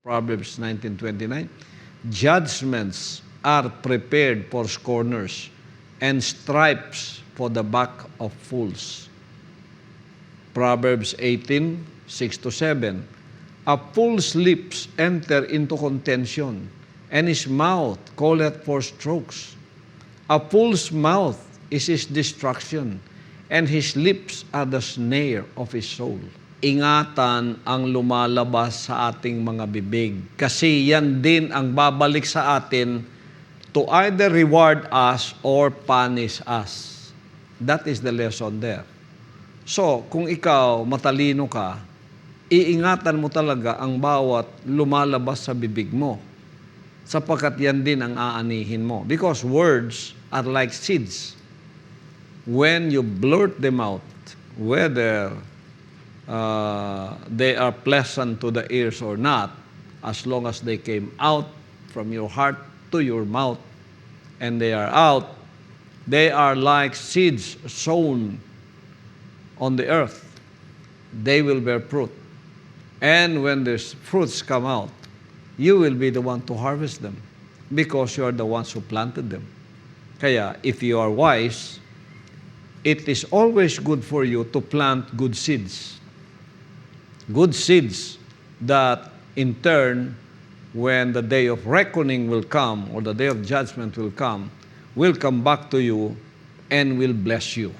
Proverbs 19:29, judgments are prepared for scorners and stripes for the back of fools. Proverbs 18:6-7, a fool's lips enter into contention, and his mouth calleth for strokes. A fool's mouth is his destruction, and his lips are the snare of his soul. Ingatan ang lumalabas sa ating mga bibig, kasi yan din ang babalik sa atin to either reward us or punish us. That is the lesson there. So, kung ikaw matalino ka, iingatan mo talaga ang bawat lumalabas sa bibig mo, sapagkat yan din ang aanihin mo. Because words are like seeds. When you blurt them out, whether they are pleasant to the ears or not, as long as they came out from your heart to your mouth, and they are out, they are like seeds sown on the earth. They will bear fruit. And when these fruits come out, you will be the one to harvest them because you are the ones who planted them. Kaya, if you are wise, it is always good for you to plant good seeds. Good seeds that in turn, when the day of reckoning will come or the day of judgment will come back to you and will bless you.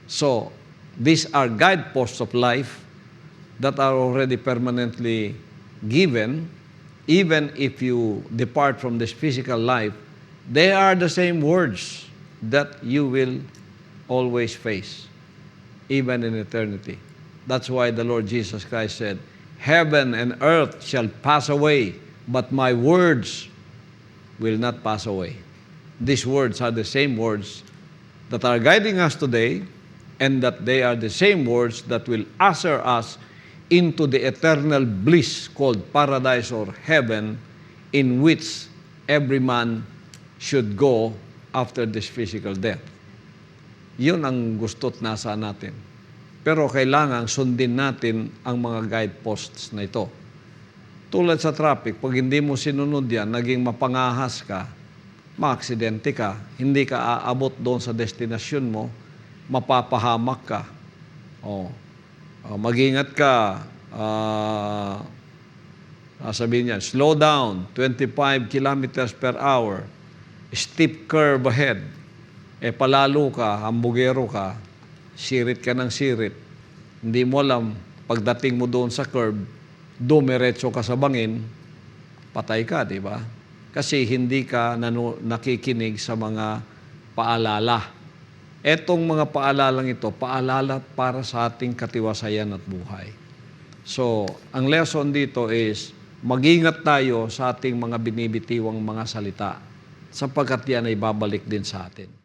So, these are guideposts of life that are already permanently given. Even if you depart from this physical life, they are the same words that you will always face, even in eternity. That's why the Lord Jesus Christ said, heaven and earth shall pass away, but my words will not pass away. These words are the same words that are guiding us today, and that they are the same words that will usher us into the eternal bliss called paradise or heaven, in which every man should go after this physical death. Yun ang gusto't nasa natin. Pero kailangan sundin natin ang mga guideposts na ito. Tulad sa traffic, pag hindi mo sinunod yan, naging mapangahas ka, maaksidente ka, hindi ka aabot doon sa destinasyon mo, mapapahamak ka. Mag-ingat ka, sabihin niya, slow down, 25 kilometers per hour, steep curve ahead. Palalo ka, hambugero ka, sirit ka ng sirit. Hindi mo alam, pagdating mo doon sa curve, dumiretso ka sa bangin, patay ka, di ba? Kasi hindi ka nakikinig sa mga paalala. Etong mga paalalang ito, paalala para sa ating katiwasayan at buhay. So, ang lesson dito is, mag-ingat tayo sa ating mga binibitiwang mga salita, sapagkat yan ay babalik din sa atin.